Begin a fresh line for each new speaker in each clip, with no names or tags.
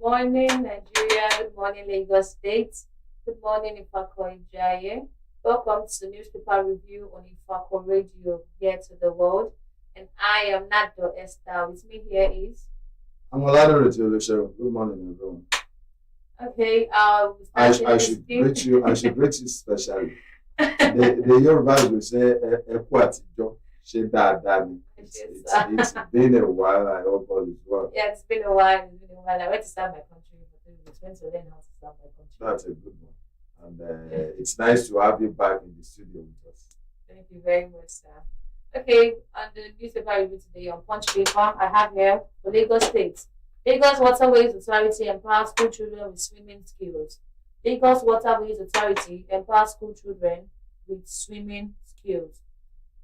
morning, Nigeria. Good morning, Lagos State. Good morning, Ifako Ijaye. Welcome to Newspaper Review on Ifako Radio, here to the world. And I am Nato Esther. With me here is.
I'm Olado Retiolusha. Good morning, everyone.
Okay, we
I should greet you. I should greet you specially. The Yorubas will say "Eku atijo se dáadáa ni." It's been a while. I hope all is well.
Yeah, it's been a while. I went to start my country for 3 weeks. Went to learn how to start my country.
That's a good one. And it's nice to have you back in the studio with us.
Thank you very much, sir. Okay, on the newspaper review today on Punch paper, I have here the Lagos State. Lagos Waterways Authority empowers school children with swimming skills. Lagos Waterways Authority empowers school children with swimming skills.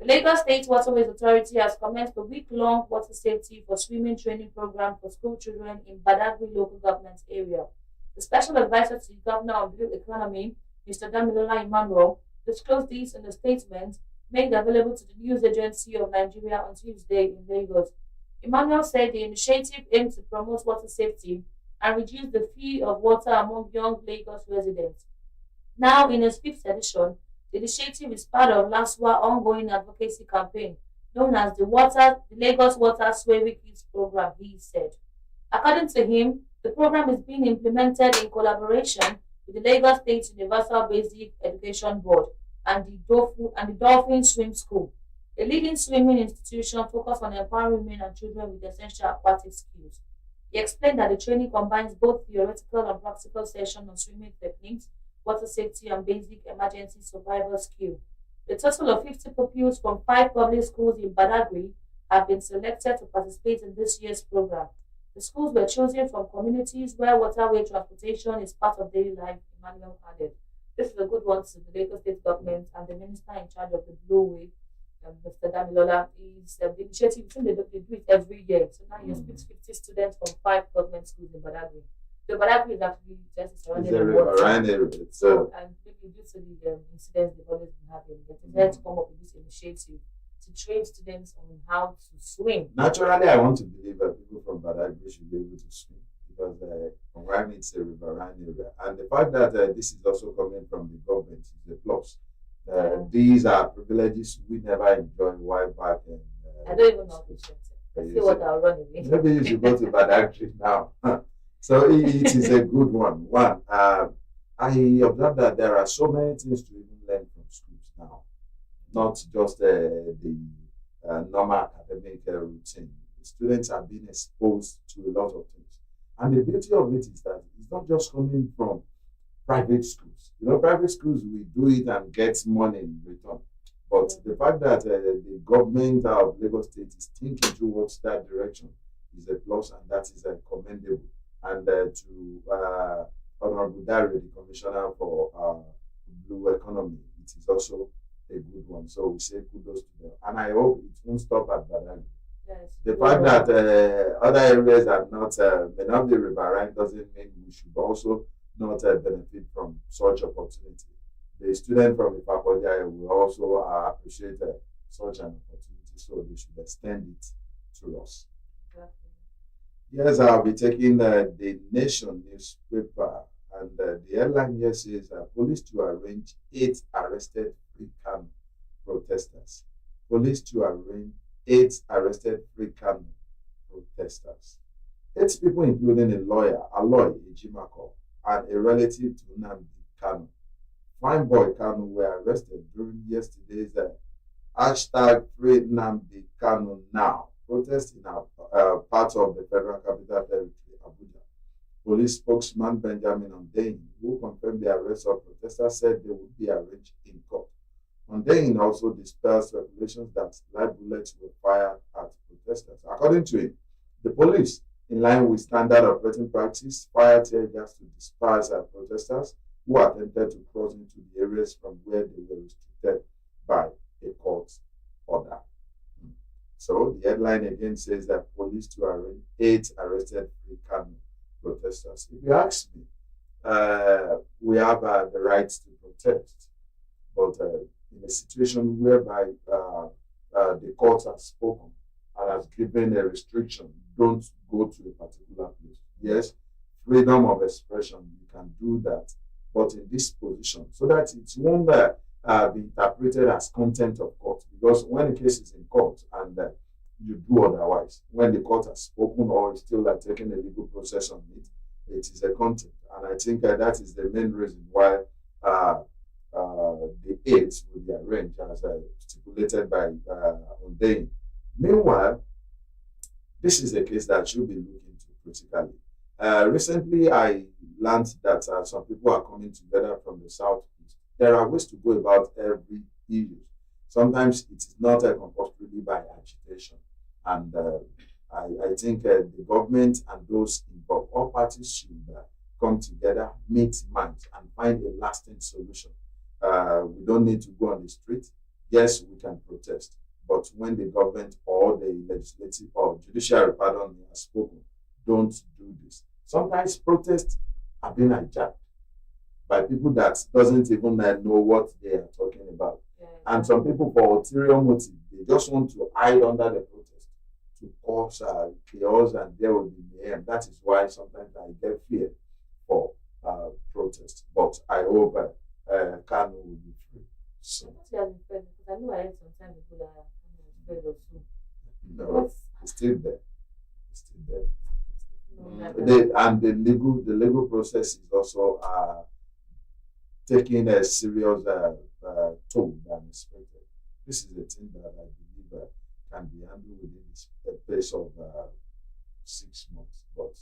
The Lagos State Waterways Authority has commenced a week-long water safety for swimming training program for school children in Badagry local government area. The Special Advisor to the Governor on Blue Economy, Mr. Damilola Emmanuel, disclosed this in a statement made available to the News Agency of Nigeria on Tuesday in Lagos. Emmanuel said the initiative aims to promote water safety and reduce the fear of water among young Lagos residents. Now, in its fifth edition, the initiative is part of LASWA ongoing advocacy campaign known as the Lagos Water Swimming Kids Program, he said. According to him, the program is being implemented in collaboration with the Lagos State Universal Basic Education Board and the Dolphin Swim School, a leading swimming institution focused on empowering women and children with essential aquatic skills. He explained that the training combines both theoretical and practical sessions on swimming techniques, water safety, and basic emergency survival skill. A total of 50 pupils from 5 public schools in Badagry have been selected to participate in this year's program. The schools were chosen from communities where waterway transportation is part of daily life, Emmanuel added. This is a good one to the Lagos State government and the minister in charge of the Blueway, Mr. Damilola. The initiative, they do it every year. So now he has picked 50 students from 5 government schools in Badagry. The Badagry is actually just surrounded by water. So, and maybe due to the incidents they've always been having, they decided to come up with this initiative to train students on how to swim.
Naturally, I want to believe that people from Badagry should be able to swim because Kongrani it's a riverine area. And the fact that this is also coming from the government is a plus. These are privileges we never enjoyed while back in.
I don't even know which one. Let's see what I'll run away.
Maybe you should go to Badagry now. So it is a good one. I observe that there are so many things to even learn from schools now, not just the normal academic routine. The students are being exposed to a lot of things. And the beauty of it is that it's not just coming from private schools. Private schools, we do it and get money in return. But the fact that the government of Lagos State is thinking towards that direction is a plus, and that is commendable. And to Honorable Dario, the Commissioner for Blue Economy, it is also a good one. So we say kudos to them. And I hope it won't stop at Badagry.
Yes.
The fact that other areas are not may not be riverine doesn't mean we should also not benefit from such opportunity. The student from the faculty will also appreciate such an opportunity, so they should extend it to us.
Exactly.
Yes, I'll be taking the Nation newspaper, and the headline here says police to arrange 8 arrested Free Kano protesters. Police to arrange 8 arrested Free Kano protesters. 8 people, including a lawyer, Aloy Ejimako, and a relative to Nnamdi Kanu. Fine Boy Kanu were arrested during yesterday's hashtag Free Nnamdi Kanu Now protest in part of the Federal Capital Territory, Abuja. Police spokesman Benjamin Hundeyin, who confirmed the arrest of protesters, said they would be arraigned in court. Hundeyin also dispelled speculations that live bullets were fired at protesters. According to him, the police, in line with standard operating practice, fired tear gas to disperse protesters who attempted to cross into the areas from where they were restricted by a court order. So the headline again says that police to arraign 8 arrested Free Kano protesters. If you ask me, we have the right to protest, but in a situation whereby the court has spoken and has given a restriction, don't go to a particular place. Yes, freedom of expression, you can do that. But in this position, so that it won't be interpreted as contempt of court. Because when the case is in court and you do otherwise, when the court has spoken or is still taking a legal process on it, it is a contempt. And I think that is the main reason why the aids will be arranged as stipulated by Undein. Meanwhile, this is a case that should be looked into critically. Recently, I learned that some people are coming together from the southeast. There are ways to go about every issue. Sometimes it is not compulsorily by agitation. And I think the government and those involved, all parties should come together, meet minds, and find a lasting solution. We don't need to go on the street. Yes, we can protest. But when the government or the legislative or judiciary, has spoken, don't do this. Sometimes protests have been hijacked by people that doesn't even know what they are talking about. Yeah. And some people, for ulterior motive, they just want to hide under the protest to cause chaos, and there will be mayhem. That is why sometimes I get fear for protest. But I hope Kano will be free. So.
Because I know I had sometimes people that are afraid of too.
No, it's still there. It's still there.
No,
and the legal process is also taking a serious toll than expected. This is a thing that I believe can be handled within the space of 6 months. But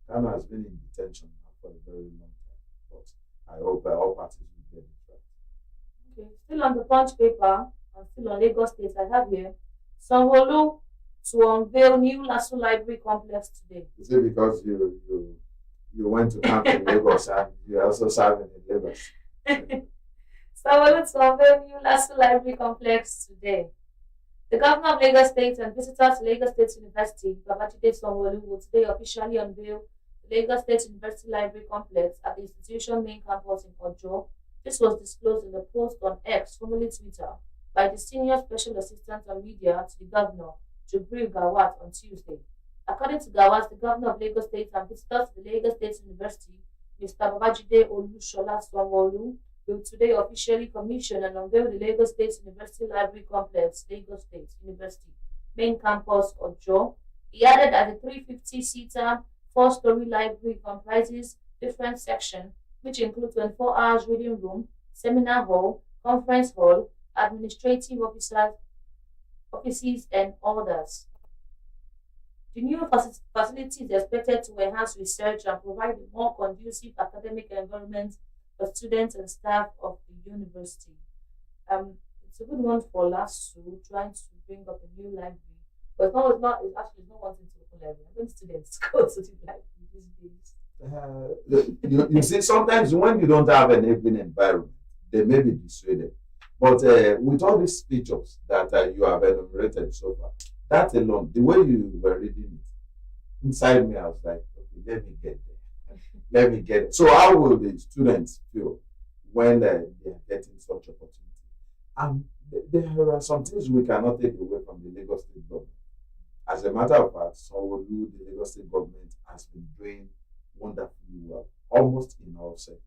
Kano has been in detention now for a very long time. But I hope all parties will get it right.
Okay, still on the punch paper and still on Lagos State, I have here Sanwo-Olu to unveil new Lasso Library complex today.
Is it because you went to camp in Lagos and you also serving in Lagos?
Sanwo-Olu to unveil new Lasso Library complex today. The governor of Lagos State and visitor to Lagos State University, Babajide Sanwo-Olu, will today officially unveil the Lagos State University Library complex at the institution main campus in Ojo. This was disclosed in a post on X, formerly Twitter, by the senior special assistant on media to the governor, Jubril Gawat, on Tuesday. According to Gawat, the governor of Lagos State and visitors to the Lagos State University, Mr. Babajide Olushola Sanwo-Olu, will today officially commission and unveil the Lagos State University Library Complex, Lagos State University, main campus, Ojo. He added that the 350-seater, 4-story library comprises different sections, which include 24 hours reading room, seminar hall, conference hall, administrative offices, and others. The new facility is expected to enhance research and provide a more conducive academic environment for students and staff of the university. It's a good one for LASU trying to bring up a new library, but it's not wanting to open library. When students go to the library these days.
You see, sometimes when you don't have an enabling environment, they may be dissuaded. But with all these features that you have enumerated so far, that alone, the way you were reading it, inside me, I was like, okay, let me get there. Let me get it. So how will the students feel when they are getting such opportunity? And there are some things we cannot take away from the Lagos State government. As a matter of fact, Sanwo-Olu, the Lagos State government, has been doing wonderfully well, almost in all sectors.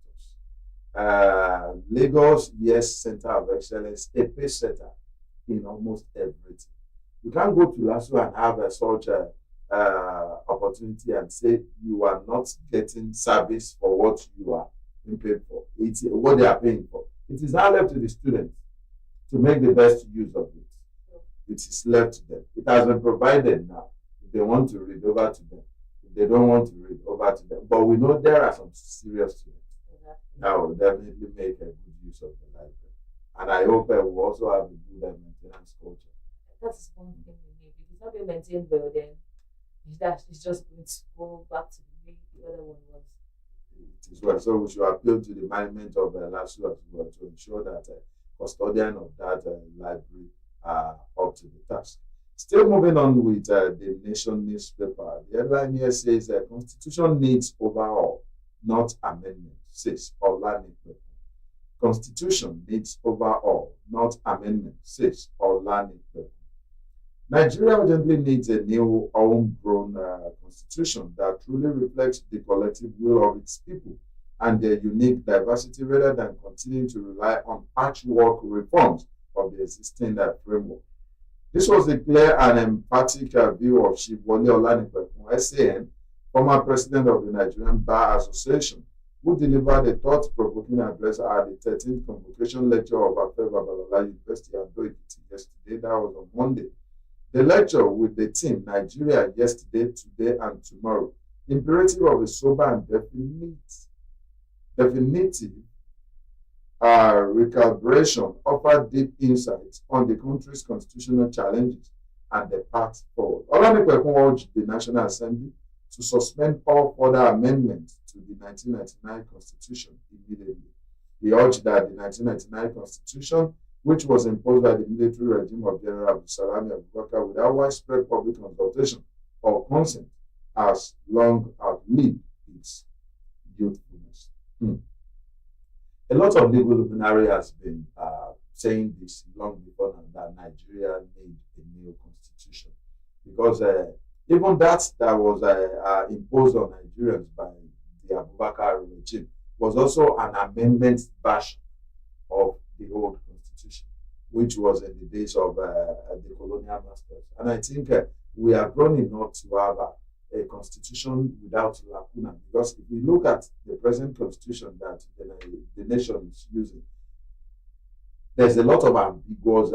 Lagos, yes, center of excellence, a pace setter in almost everything. You can't go to LASU and have such opportunity and say you are not getting service for what you are being paid for. It's what they are paying for. It is now left to the students to make the best use of it. It is left to them. It has been provided now. If they want to read, over to them. If they don't want to read, over to them. But we know there are some serious students that will definitely make a good use of the library. And I hope we will also have a good maintenance culture.
That's one thing we need. If it's not being maintained well, then it's just going to go back to the way the other one was.
It is well. So we should appeal to the management of LASU as well to ensure that custodian of that library are up to the task. Still moving on with the Nation newspaper. The headline here says Constitution needs overhaul, not amendment, says Olanipe. Constitution needs overhaul, not amendment, says Olanipe. Nigeria urgently needs a new homegrown constitution that truly reflects the collective will of its people and their unique diversity rather than continuing to rely on patchwork reforms of the existing framework. This was a clear and emphatic view of Chief Wole Olanipekun, SAN, former president of the Nigerian Bar Association, who delivered a thought-provoking address at the 13th convocation lecture of Afe Babalola University at Ekiti yesterday. That was on Monday. The lecture with the theme Nigeria Yesterday, Today, and Tomorrow, imperative of a sober and definitive recalibration, offered deep insights on the country's constitutional challenges and the path forward. Olanipekun urged the National Assembly to suspend all further amendments to the 1999 Constitution immediately. He urged that the 1999 Constitution, which was imposed by the military regime of General Abdulsalami Abubakar without widespread public consultation or consent, has long outlived its youthfulness. A lot of legal luminary has been saying this long before now, that Nigeria need a new constitution, because even that was imposed on Nigerians by the Abubakar regime was also an amendment version of the old constitution, which was in the days of the colonial masters. And I think we are grown enough to have a constitution without lacuna, because if we look at the present constitution that the nation is using, there's a lot of ambiguous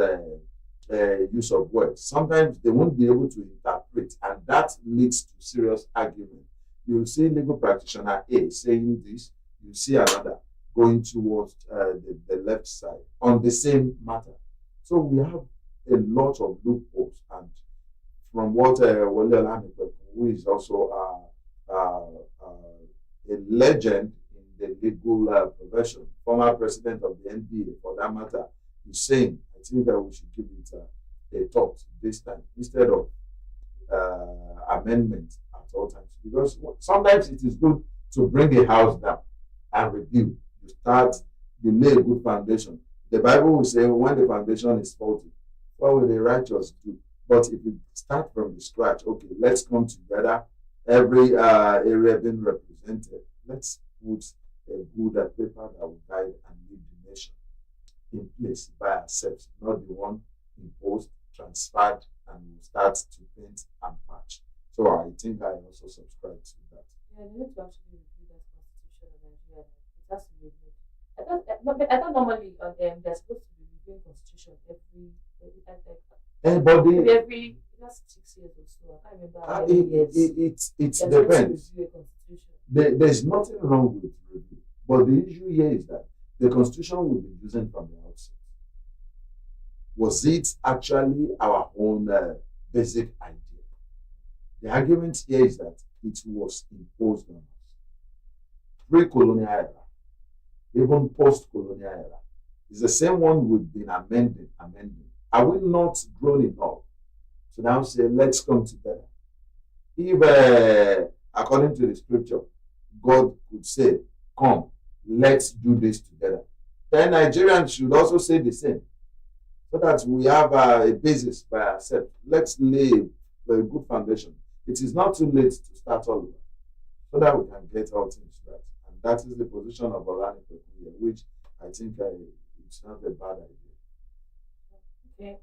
use of words. Sometimes they won't be able to interpret, and that leads to serious argument. You see legal practitioner A saying this, you see another going towards the left side on the same matter. So we have a lot of loopholes, and from what Wole Olanipekun, who is also a legend in the legal profession, former president of the NBA for that matter, is saying, I think that we should give it a thought this time instead of amendment at all times. Because sometimes it is good to bring a house down and rebuild. You lay a good foundation. The Bible will say when the foundation is faulty, what will the righteous do? But if you start from the scratch, okay, let's come together, every area being represented, let's put a good paper that will guide and lead the nation in place by ourselves, not the one imposed, transferred, and we start to paint and patch. So I think I also subscribe to that.
Yeah, they need to actually review that constitution of Nigeria. It has to be reviewed. I thought normally they're supposed to be reviewing constitution every that's 6 years or so. I can't remember how many years.
It depends. There's nothing wrong with review, but the issue here is that the constitution we've been using from the outset, was it actually our own basic idea? The argument here is that it was imposed on us. Pre-colonial era, even post-colonial era, it's the same one we've been amending. Are we not grown enough to now say, let's come together? If, according to the scripture, God could say, come, let's do this together, then Nigerians should also say the same, so that we have a basis by ourselves. Let's lay a good foundation. It is not too late to start all over, so that we can get all things right. And that is the position of Olanipekun, which I think it's not a bad idea.
Okay.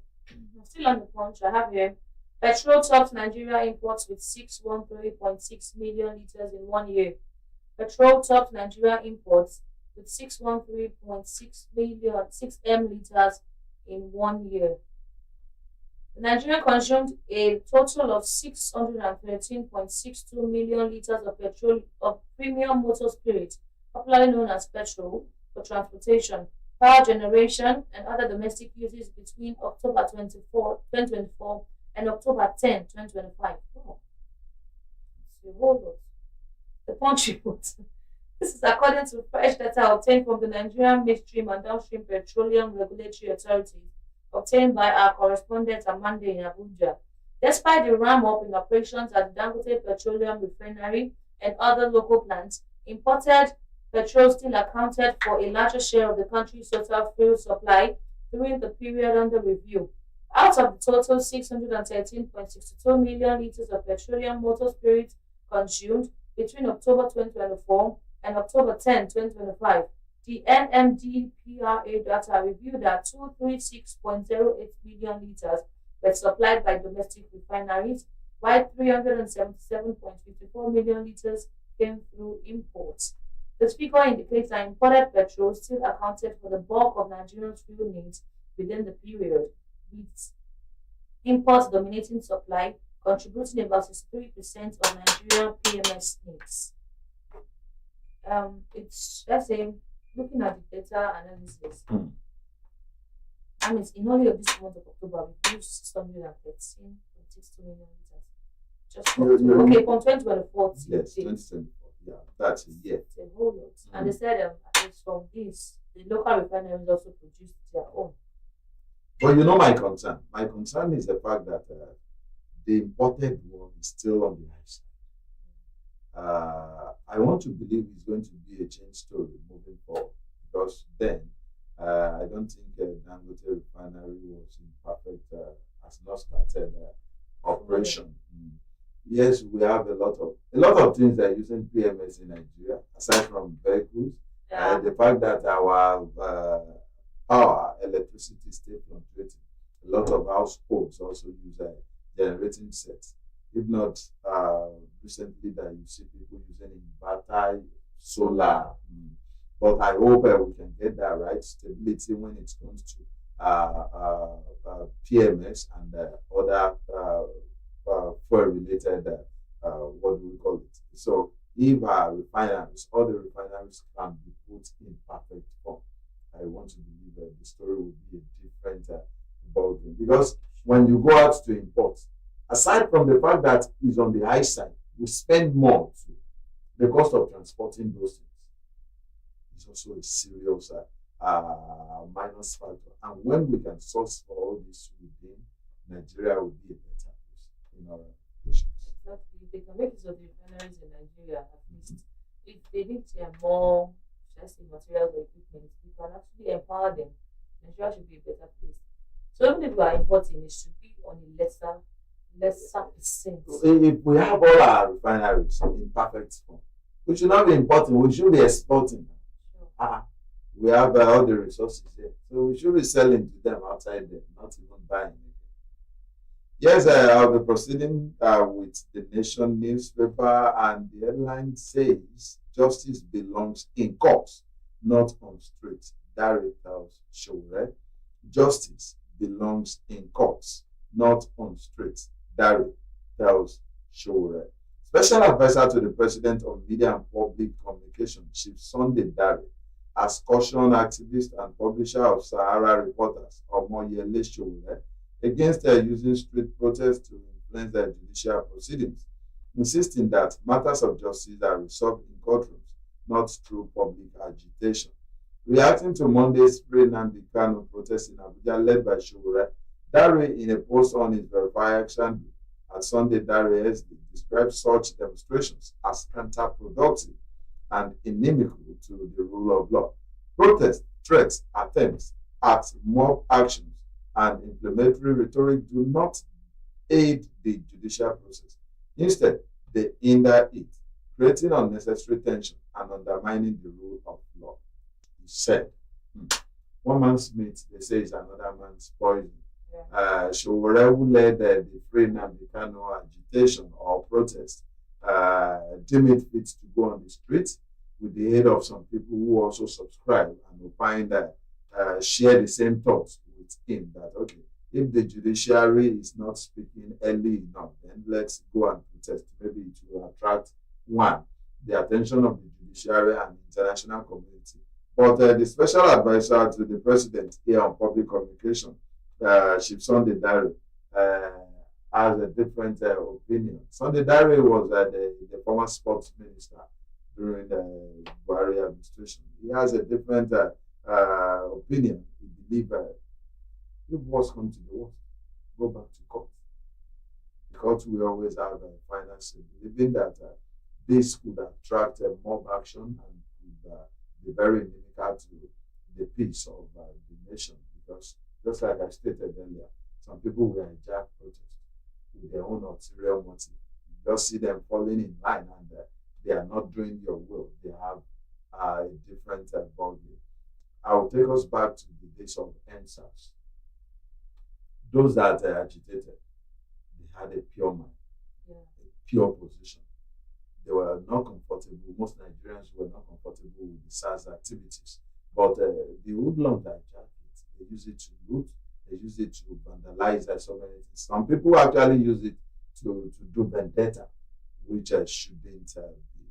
Still on the punch, I have here petrol tops Nigeria imports with 613.6 million liters in 1 year. Petrol tops Nigeria imports with 613.6 million 6M liters in 1 year. Nigeria consumed a total of 613.62 million liters of petrol of premium motor spirit, popularly known as petrol, for transportation, power generation, and other domestic uses between October 2024 and October 10, 2025. Oh, it's a whole lot. The Punch report. This is according to fresh data obtained from the Nigerian Midstream and Downstream Petroleum Regulatory Authority, obtained by our correspondent Amanda in Abuja. Despite the ramp-up in operations at the Dangote Petroleum Refinery and other local plants, imported petrol still accounted for a larger share of the country's total fuel supply during the period under review. Out of the total 613.62 million liters of petroleum motor spirit consumed between October 2024 and October 10, 2025, the NMDPRA data revealed that 236.08 million liters were supplied by domestic refineries, while 377.54 million liters came through imports. This figure indicates that imported petrol still accounted for the bulk of Nigeria's fuel needs within the period, with imports dominating supply, contributing about 63% of Nigerian PMS needs. It's let's say looking at the data analysis,
Mm.
I mean, in only of this month of October, we used 613.62 million liters. Just from okay, from 2024 to
Yes,
date.
2024. Yeah, that's a year.
It's a whole lot. And they said it's from this, the local refineries also produced their own.
But you know my concern. My concern is the fact that the imported one is still on the high side. I want to believe it's going to be a change story moving forward because then I don't think Dangote refinery was in perfect, has not started operation. Mm. Yes, we have a lot of things that are using PMS in Nigeria aside from vehicles.
Yeah.
The fact that our power, electricity stay fluctuating. A lot of households also use generating sets. If not, recently that you see people using inverter, solar. Mm. But I hope we can get that right stability when it comes to PMS and other fuel-related, what do we call it? So if refineries, all the refineries can be put in perfect form, I want to believe that the story will be a different ballgame. Because when you go out to import, aside from the fact that it's on the high side, we spend more too. The cost of transporting those things is also a serious minus factor. And when we can source for all this within, Nigeria will be a better place in our applications.
Exactly. They can make use of the refineries in Nigeria at least. If they need more, should I say, materials or equipment, we can actually empower them. Nigeria should be a better place. So even if we are importing, it should be on a lesser percent.
If we have all our refineries in perfect form, we should not be importing, we should be exporting.
Sure.
We have all the resources here. So we should be selling to them outside there, not even buying again. Yes, I'll be proceeding with the Nation newspaper, and the headline says justice belongs in courts, not on streets. Dari tells Showre. Justice belongs in courts, not on streets. Dari tells Showre. Special advisor to the president on media and public communication, Chief Sunday Dari, has cautioned activist and publisher of Sahara Reporters, Omoyele Showre, against using street protests to influence their judicial proceedings, insisting that matters of justice are resolved in courtrooms, not through public agitation. Reacting to Monday's Free Nnamdi Kanu protest in Abuja led by Showore, Dare, in a post on his verified action at Sunday Dare SD, described such demonstrations as counterproductive and inimical to the rule of law. Protests, threats, attempts at mob actions, and inflammatory rhetoric do not aid the judicial process. Instead, they hinder it, creating unnecessary tension and undermining the rule of law. He said, one man's meat, they say, is another man's poison. Showore, who led the Free Nnamdi Kanu agitation or protest, deemed it fit to go on the streets with the aid of some people who also subscribe and opine that share the same thoughts with him, that okay, if the judiciary is not speaking early enough, then let's go and protest. Maybe it will attract the attention of the judiciary and international community. But the special advisor to the president here on public communication, Chief Sunday Dare, has a different opinion. Sunday Dare was the former sports minister during the Buhari administration. He has a different opinion. He believes if worse comes to the worst, go back to court. The court will always have a final say, believing that this could attract a mob action and could be very inimical to the peace of the nation. Because just like I stated earlier, Some people will hijack protests with their own ulterior motive. You just see them falling in line and they are not doing your will. They have a different ballgame. I will take us back to the days of NSAS. Those that agitated, they had a pure mind, a pure position. They were not comfortable. Most Nigerians were not comfortable with the SARS activities. But the hoodlums hijacked it. They use it to loot. They use it to vandalize so many things. Some people actually use it to do vendetta, which shouldn't be.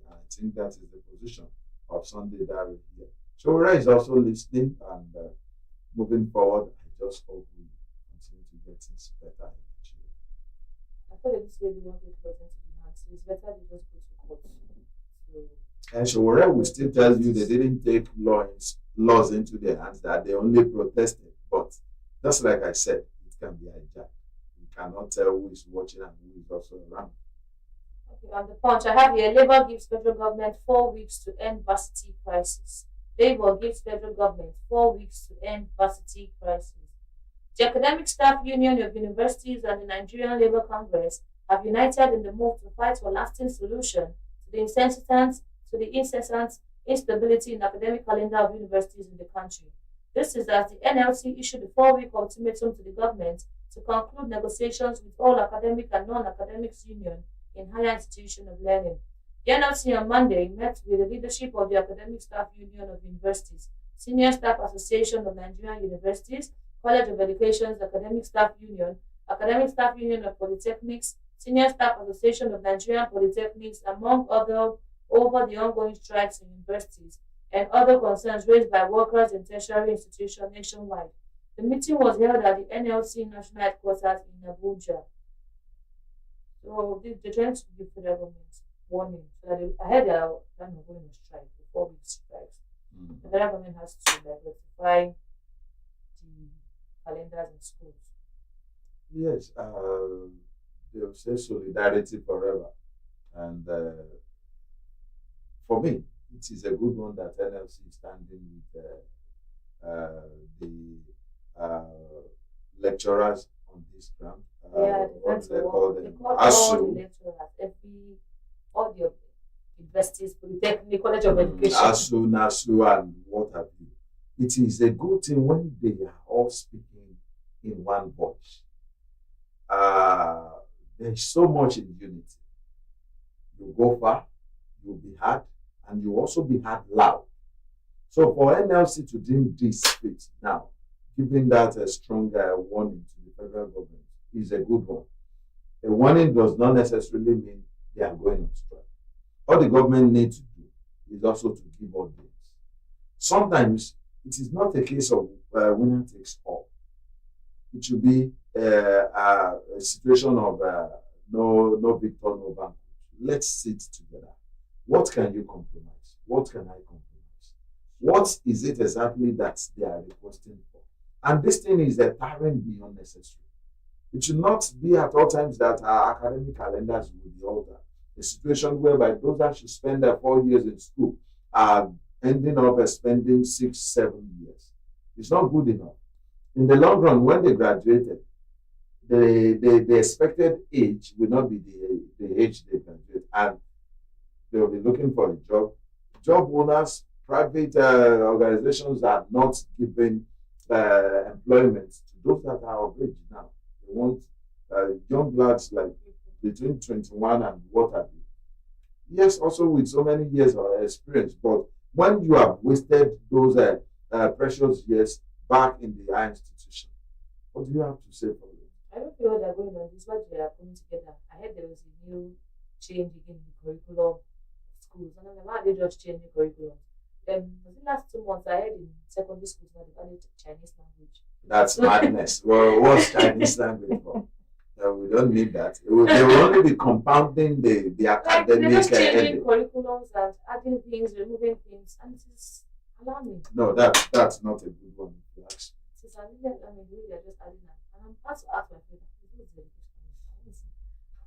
I think that is the position of Sunday Diary here. Showra is also listening and moving forward. I just hope we continue to get things better in Nigeria.
I thought that this lady wanted to get into the hands, so it's better they just go to court.
And Showra will still tell you they didn't take laws into their hands, that they only protested. But just like I said, it can be hijacked. You cannot tell who is watching and who is also around.
Okay, on the punch, I have here, Labour gives federal government 4 weeks to end varsity crisis. Labour gives federal government 4 weeks to end varsity crisis. The Academic Staff Union of Universities and the Nigerian Labour Congress have united in the move to fight for lasting solution to the incessant instability in the academic calendar of universities in the country. This is as the NLC issued a 4-week ultimatum to the government to conclude negotiations with all academic and non-academic unions in higher institutions of learning. The NLC on Monday met with the leadership of the Academic Staff Union of Universities, Senior Staff Association of Nigerian Universities, College of Education's Academic Staff Union, Academic Staff Union of Polytechnics, Senior Staff Association of Nigerian Polytechnics, among other, over the ongoing strikes in universities and other concerns raised by workers in tertiary institutions nationwide. The meeting was held at the NLC National Headquarters in Abuja. So they're trying to give federal government warning. So that ahead they are planning on going on strike, the 4-week strikes. The federal government has to rectify the calendars in schools.
Yes, they'll say solidarity forever. And for me, it is a good one that NLC is standing with the lecturers on this ground. What they call them?
They call all the lecturers, all the universities, Polytechnic, College of Education.
NASU, and what have you. It is a good thing when they are all speaking in one voice. There's so much in unity. You go far, you'll be heard, and you also be heard loud. So for NLC to deem this fit now, giving that a stronger warning to the federal government is a good one. A warning does not necessarily mean they are going on strike. All the government needs to do is also to give audience. Sometimes it is not a case of winner takes all. It should be a situation of no victor, no vanquish. Let's sit together. What can you compromise? What can I compromise? What is it exactly that they are requesting for? And this thing is a tiring beyond necessary. It should not be at all times that our academic calendars will be altered. A situation whereby those that should spend their 4 years in school are ending up spending 6, 7 years. It's not good enough. In the long run, when they graduated, the expected age will not be the age they graduate, and they will be looking for a job. Job owners, private organizations are not giving employment to those that are of age now. They want young lads like between 21 and what have you. Yes, also with so many years of experience, but when you have wasted those precious years back in the higher institution, what do you have to say for it?
I don't feel they're going on this, but they are coming together. I heard there was a new change again in the curriculum of schools. And I'm like, why are they just changing curriculum? Was the last 2 months I heard in secondary schools now they've added Chinese language.
That's madness. Well, what's Chinese language for? We don't need that. They will only be compounding the academic.
They're just changing curriculums and adding things, removing things, and it is alarming.
No, that's not a good one.
It is alarming. I mean, they're just adding that. And I'm about to ask my friend,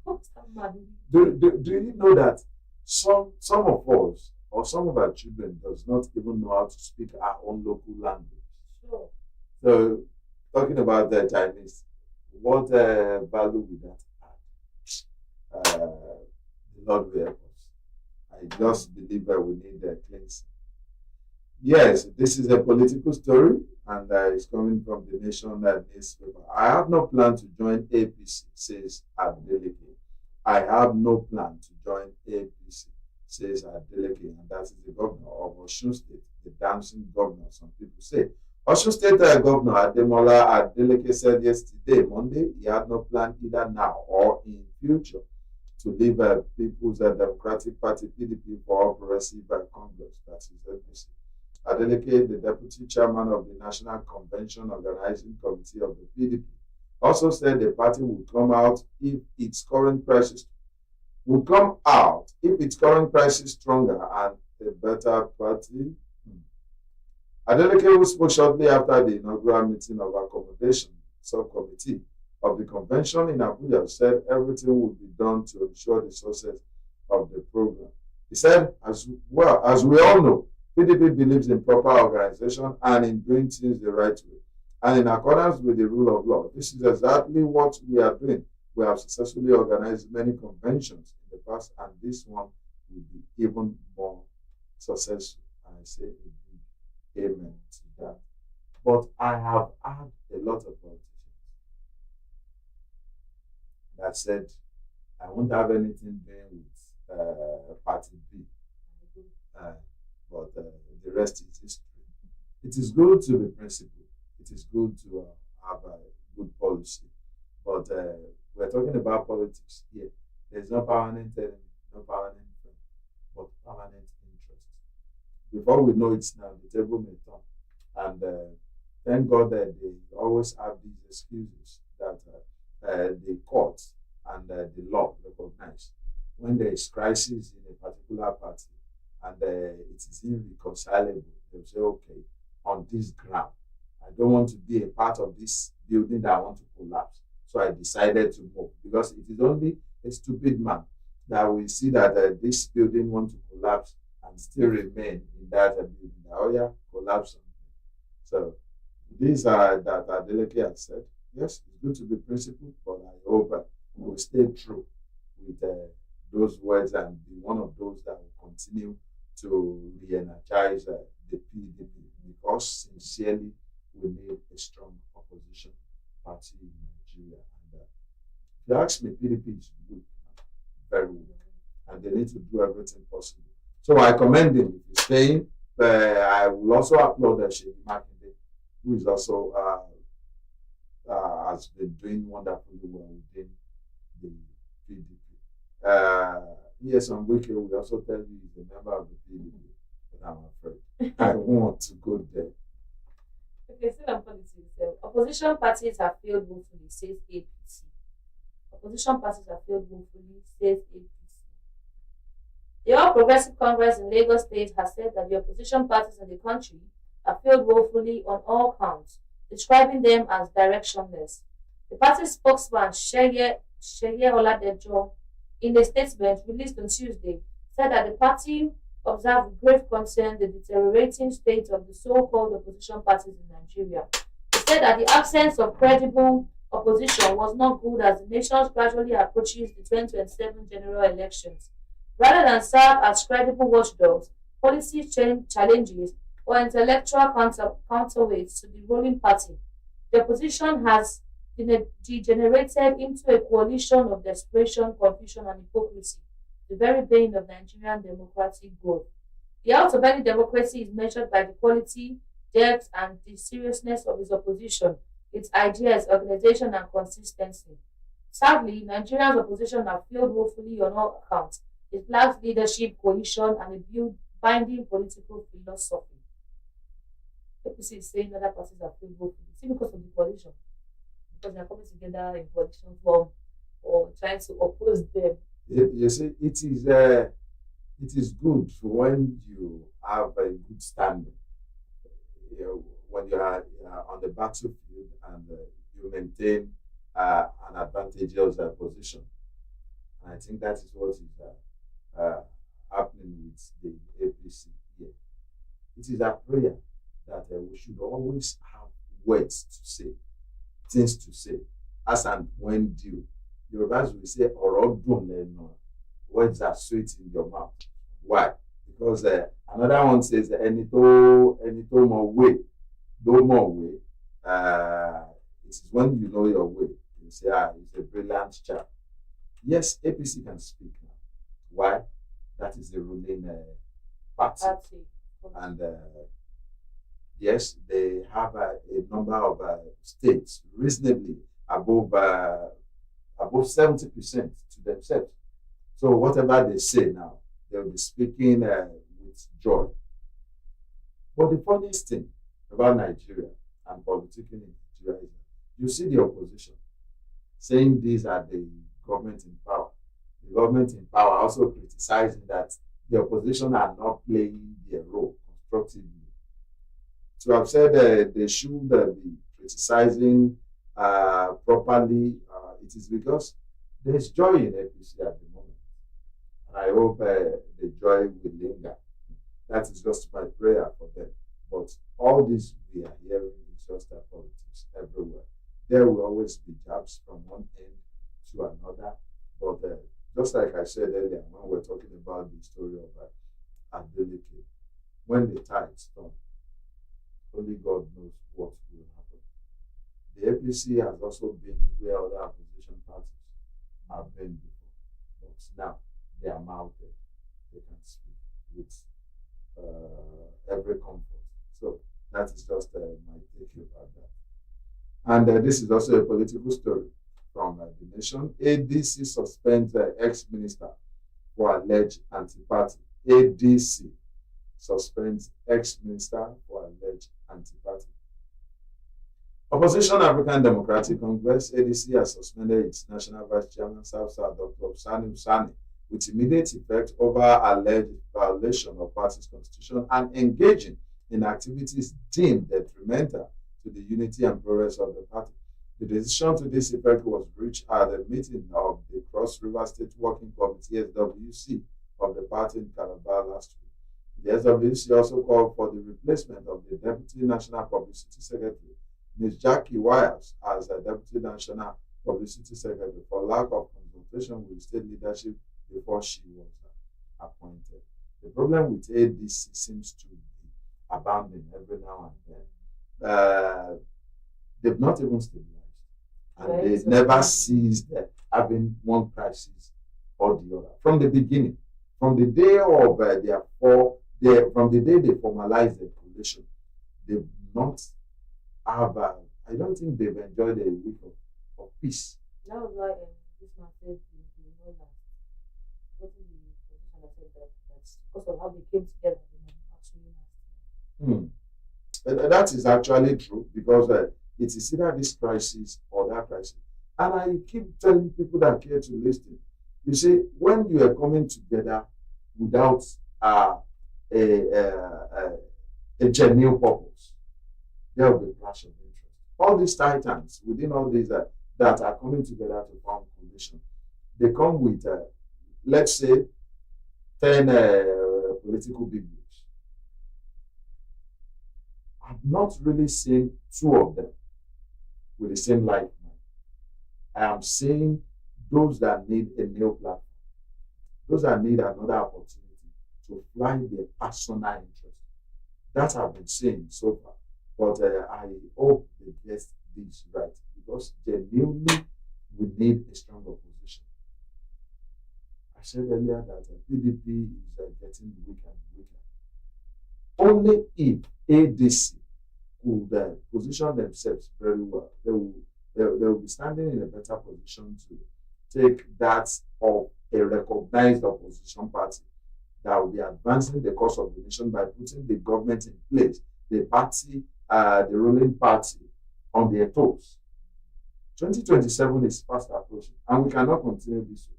what's that man?
Do you know that some of us or some of our children does not even know how to speak our own local language?
Sure.
So talking about the Chinese, What value will that add? The Lord will help us. I just believe that we need a cleansing. Yes, this is a political story, and it's coming from the nation newspaper. I have no plan to join APC, says Adeleke. I have no plan to join APC, says Adeleke, and that is the governor of Osun State, the dancing governor, some people say. Osun State Governor Ademola Adeleke said yesterday, Monday, he had no plan either now or in future to leave People's Democratic Party (PDP) for Progressive Congress, that is APC. Adeleke, the deputy chairman of the National Convention Organizing Committee of the PDP, also said the party would come out if its current prices stronger and a better party. Adeleke, who spoke shortly after the inaugural meeting of accommodation subcommittee of the convention in Abuja, said everything would be done to ensure the success of the program. He said, as we all know, PDP believes in proper organization and in doing things the right way and in accordance with the rule of law. This is exactly what we are doing. We have successfully organized many conventions in the past, and this one will be even more successful. And I say a big amen to that. But I have had a lot of politicians that said, I won't have anything doing with Party B. But the rest is history. It is good to be principled. It is good to have a good policy. But we're talking about politics here. There's no permanent enemy, no permanent friend, but permanent interest. Before we know it now, the table may turn. And thank God that they always have these excuses that the courts and the law recognize. When there is crisis in a particular party, and it is irreconcilable, they'll say, okay, on this ground, I don't want to be a part of this building that I want to collapse. So I decided to move, because it is only a stupid man that will see that this building wants to collapse and still remain in that building. Oh yeah, collapse something. So these are that Adeleke has said. Yes, it's good to be principled, but I hope we'll stay true with those words and be one of those that will continue to re-energize the PDP, because sincerely we need a strong opposition party in Nigeria. And if you ask me, PDP is weak, very weak, and they need to do everything possible. So I commend him if he's staying. I will also applaud Sheyi Makinde, who is also has been doing wonderfully well within the PDP. Yes, on weekend we also tell you he's a member of the PDP, but I'm afraid I want to go there.
Okay, still on politics. Opposition parties have failed woefully, says APC. Opposition parties have failed woefully, says APC. The All Progressive Congress in Lagos State has said that the opposition parties in the country have failed woefully on all counts, describing them as directionless. The party's spokesman, Sheye Oladejo, in a statement released on Tuesday, said that the party observed with grave concern the deteriorating state of the so-called opposition parties in Nigeria. He said that the absence of credible opposition was not good as the nation gradually approaches the 2027 general elections. Rather than serve as credible watchdogs, policy challenges, or intellectual counterweights to the ruling party, the opposition has degenerated into a coalition of desperation, confusion, and hypocrisy, the very bane of Nigerian democratic growth. The health of any democracy is measured by the quality, depth, and the seriousness of its opposition, its ideas, organization, and consistency. Sadly, Nigeria's opposition have failed woefully on all accounts. It lacks leadership, cohesion, and a binding political philosophy. APC is saying other parties have failed woefully. See, because of the coalition. Because they are coming together in coalition form or trying to oppose them.
You see, it is good when you have a good standing. When you are on the battlefield and you maintain an advantageous position. And I think that is what is happening with the APC here. It is a prayer that we should always have words to say, things to say, as and when due. Yorubas will say, "Ọ̀rọ̀ dùn lẹ́nu." Words are sweet in your mouth. Why? Because another one says, ẹni tó mọ way ló mọ̀ way. It is when you know your way. You say, he's a brilliant chap. Yes, APC can speak now. Why? That is the ruling party. And yes, they have a number of states reasonably above 70% to themselves. So whatever they say now, they'll be speaking with joy. But the funniest thing about Nigeria and politicking in Nigeria is that you see the opposition saying these are the government in power. The government in power also criticizing that the opposition are not playing their role constructively. So I've said they should be criticizing properly. It is because there's joy in APC at the moment. And I hope the joy will linger. That is just my prayer for them. But all this we are hearing is just politics everywhere. There will always be jabs from one end to another. But just like I said earlier, when we're talking about the story of Adeleke, when the tides turn, only God knows what will happen. The APC has also been where other opposition parties have been before. But now they are mounted. They can speak with every comfort. So that is just my take about that. And this is also a political story from the nation. ADC suspends ex-minister for alleged anti-party. ADC suspends ex-minister for alleged anti-party. Opposition African Democratic Congress, ADC, has suspended its national vice chairman, Dr. Usani, with immediate effect over alleged violation of party's constitution and engaging in activities deemed detrimental to the unity and progress of the party. The decision to this effect was reached at a meeting of the Cross River State Working Committee (SWC) of the party in Calabar last week. The SWC also called for the replacement of the Deputy National Publicity Secretary, Ms. Jackie Wires, as a Deputy National Publicity Secretary for lack of consultation with state leadership before she was appointed. The problem with ADC seems to be abounding every now and then. They've not even stabilized, and they never ceased having one crisis or the other from the beginning, from the day of from the day they formalized the coalition. They've not have. I don't think they've enjoyed a week of peace.
That was why this man said you know that what is the position that said that's because of how they came together, they might actually
That is actually true because it is either this crisis or that crisis. And I keep telling people that care to listen. You see, when you are coming together without a genuine purpose, there will be a clash of interest. All these titans within all these that are coming together to form coalition, they come with, let's say, 10 political big groups. I've not really seen 2 of them with the same life mind. I am seeing those that need a new platform, those that need another opportunity to fly their personal interest. That I've been seeing so far. But I hope they get this right because genuinely we need a strong opposition. I said earlier that PDP is getting weaker and weaker. Only if ADC could position themselves very well, they will be standing in a better position to take that of a recognized opposition party that will be advancing the cause of the nation by putting the government in place, the party, the ruling party on their toes. 2027 is fast approaching, and we cannot continue this way.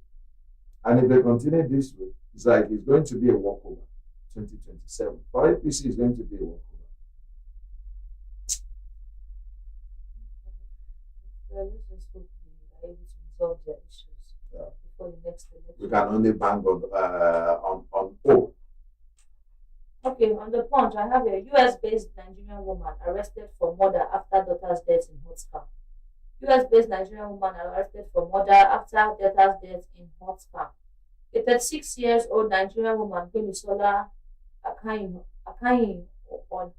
And if they continue this way, it's like it's going to be a walkover. 2027 for APC is going to be a walkover.
Well, let's just hope they are able to resolve their issues before the next election.
We can only bang on O.
Okay, on the punch, I have a US-based Nigerian woman arrested for murder after daughter's death in hot car. US-based Nigerian woman arrested for murder after daughter's death in hot scam. A 36 years old Nigerian woman, Gbemisola Akayin Ode,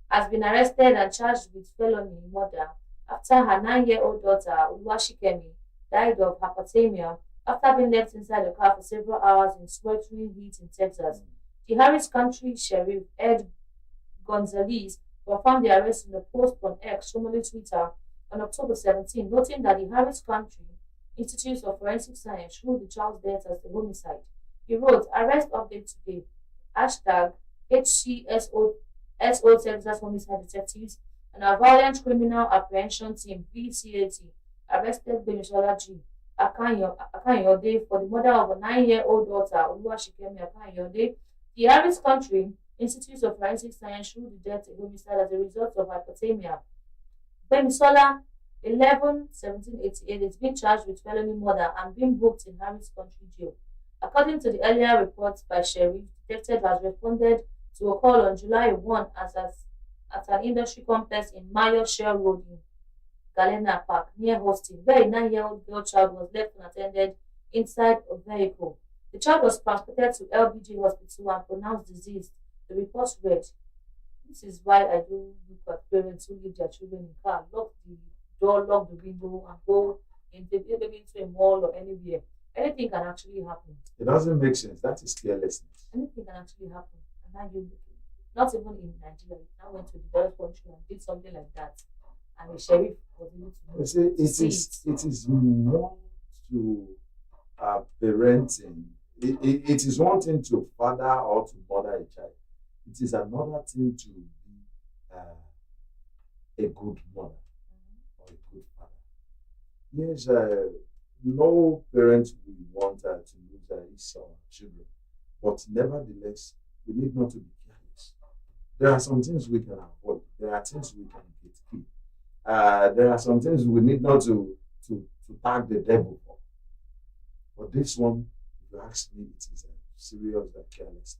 has been arrested and charged with felony murder after her 9-year-old daughter, Oluwashikemi, died of hypothermia after being left inside the car for several hours in sweltering heat in Texas. The Harris County Sheriff Ed Gonzalez confirmed the arrest in a post on X, formerly Twitter, on October 17, noting that the Harris County Institute of Forensic Science ruled the child's death as a homicide. He wrote, "Arrest update today. Hashtag HCSO Texas Homicide Detectives and our Violent Criminal Apprehension Team VCAT arrested Gbemisola G. Akanyode for the murder of a 9-year-old daughter, Oluwashikemi Akanyode. The Harris County Institute of Forensic Science ruled the death a homicide as a result of hypothermia. Gbemisola, 11-17-88, is being charged with felony murder and being booked in Harris County Jail. According to the earlier reports by Sheriff, detective has responded to a call on July 1 at an industry complex in Mayo Shell Road in Galena Park near Austin, where a 9-year-old girl child was left unattended inside a vehicle. The child was transported to LBJ Hospital and pronounced deceased. The report read, "This is why I don't look at parents who leave their children in car, lock the door, lock the window, and go into a mall or anywhere. Anything can actually happen.
It doesn't make sense. That is carelessness.
Anything can actually happen. And now you, not even in Nigeria, you now went to the developed country and did something like that. And the sheriff was able to
You see, it is more to parenting. It is one thing to father or to mother a child. It is another thing to be a good mother or a good father. Yes, no parent will want to lose his or her children, but nevertheless, we need not to be careless. There are some things we can avoid. There are things we can gatekeep. There are some things we need not to thank the devil for. But this one, if you ask me, it is a serious carelessness.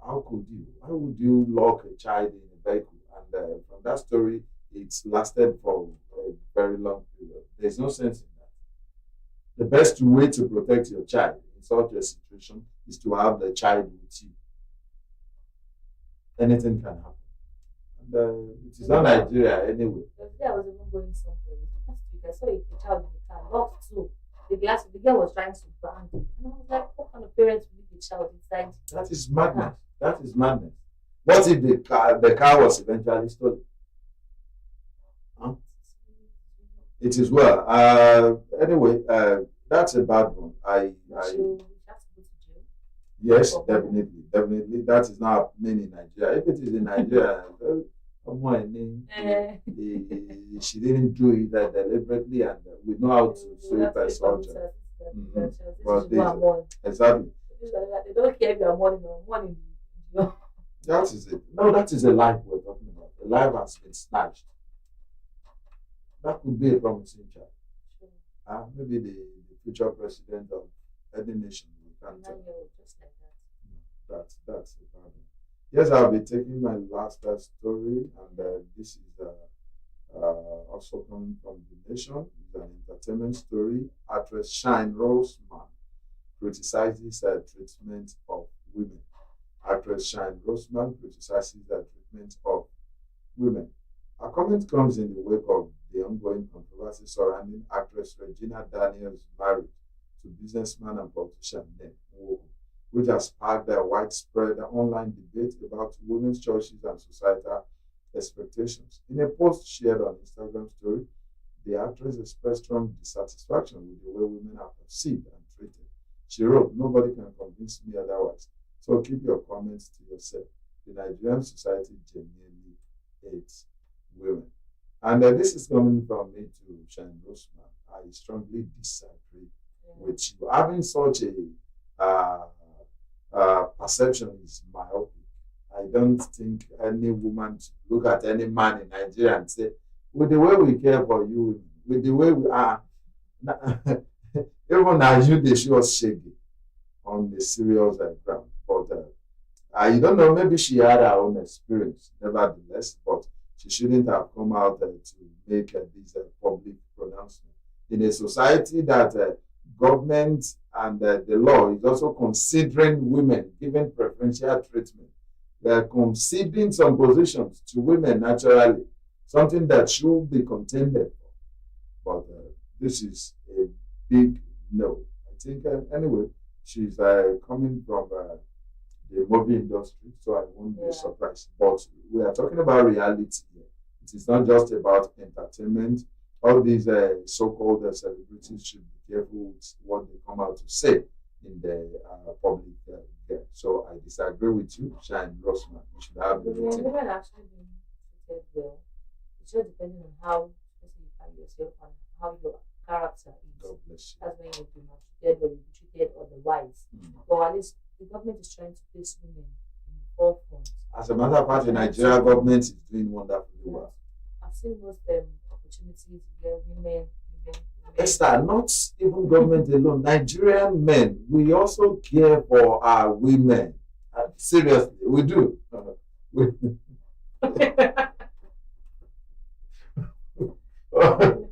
How could you? Why would you lock a child in a vehicle? And from that story, it's lasted for a very long period. There's no sense in that. The best way to protect your child in such a situation is to have the child with you. Anything can happen. And it is not Nigeria anyway.
The other day I was even going somewhere. Last week I saw a child in the car, locked too. The girl was trying to bang it. And I was like, what kind of parents will leave a child inside?
That is madness. That is madness. What if the car was eventually stolen? Huh? It is well. Anyway, that's a bad one.
So you have to go to jail.
Yes, definitely. That is not happening in Nigeria. If it is in Nigeria, she didn't do it deliberately, and we know how to sweep a soldier. Exactly.
They don't care if you are mourning or mourning.
That is it. No, that is a life we're talking about. The life has been snatched. That could be a promising child. Sure. Maybe the future president of any nation. We can't tell.
Just like
That's the problem. Yes, I'll be taking my last story, and this is also coming from the nation. It's an entertainment story. Actress Shine Roseman criticizes the treatment of women. Actress Shine Roseman criticizes the treatment of women. Her comment comes in the wake of the ongoing controversy surrounding actress Regina Daniels' marriage to businessman and politician Ned Nwoko, which has sparked a widespread online debate about women's choices and societal expectations. In a post shared on Instagram story, the actress expressed strong dissatisfaction with the way women are perceived and treated. She wrote, "Nobody can convince me otherwise. So keep your comments to yourself. The Nigerian society genuinely hates women." And this is coming from me to Shane Roseman. I strongly disagree with you. Having such a perception is myopic. I don't think any woman should look at any man in Nigeria and say, with the way we care for you, with the way we are, even as you, they show us shaky on the serious ground. But I don't know, maybe she had her own experience, nevertheless, but she shouldn't have come out to make this public pronouncement. In a society that government and the law is also considering women, giving preferential treatment, they are conceding some positions to women naturally, something that should be contended for. But this is a big no. I think, anyway, she's coming from the movie industry, so I won't be surprised. But we are talking about reality here. It is not just about entertainment. All these so-called celebrities should be careful with what they come out to say in the public. So I disagree with you, Shine Rossman. You should have the meeting.
Women actually being treated well. It's just depending on how, especially you carry yourself and how your character is.
God bless you.
That's when you'll be maltreated or you'll be treated otherwise. But at least the government is trying to place women in the forefront.
As a matter of fact, the Nigerian government is doing wonderfully well.
I've seen most opportunities where women.
Esther, not even government alone. Nigerian men, we also care for our women. Seriously, we do.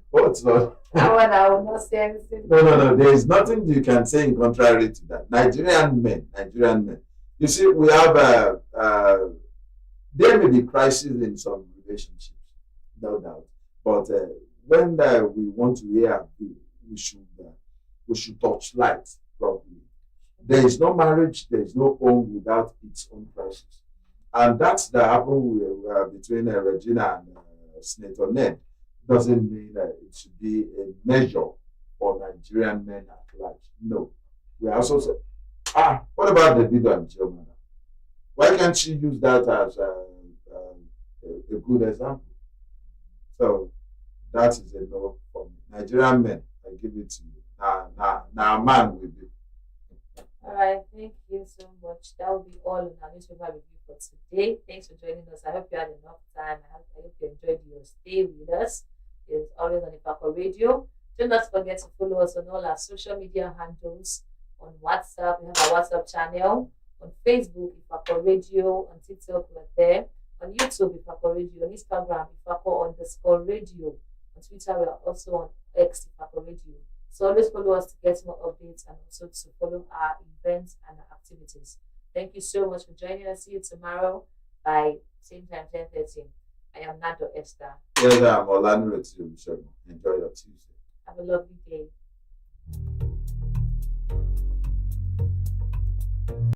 What's not?
I will not say anything.
No. There is nothing you can say in contrary to that. Nigerian men. You see, we have there may be crisis in some relationships, no doubt. But when we want to hear a view, we should touch light properly. There is no marriage, there is no home without its own crisis, and that's the happened between Regina and Senator Ned. Doesn't mean that it should be a measure for Nigerian men at large. No, we also say, what about the video and Germany? Why can't she use that as a good example? So that is a no for me. Nigerian men, I give it to you. Now, man will be.
All right, thank you so much. That will be all in our newspaper review for today. Thanks for joining us. I hope you had enough time. I hope you enjoyed your stay with us. It's always on Ifako Radio. Do not forget to follow us on all our social media handles. On WhatsApp, we have our WhatsApp channel. On Facebook, Ifako Radio. On TikTok, we're there. On YouTube, Ifako Radio. On Instagram, Ifako_radio. On Twitter, we are also on X, Ifako Radio. So always follow us to get more updates and also to follow our events and our activities. Thank you so much for joining us. See you tomorrow by same time, 10:30. I am Nado Esther.
Yes, I'm Orlando. Enjoy your Tuesday.
Have a lovely day.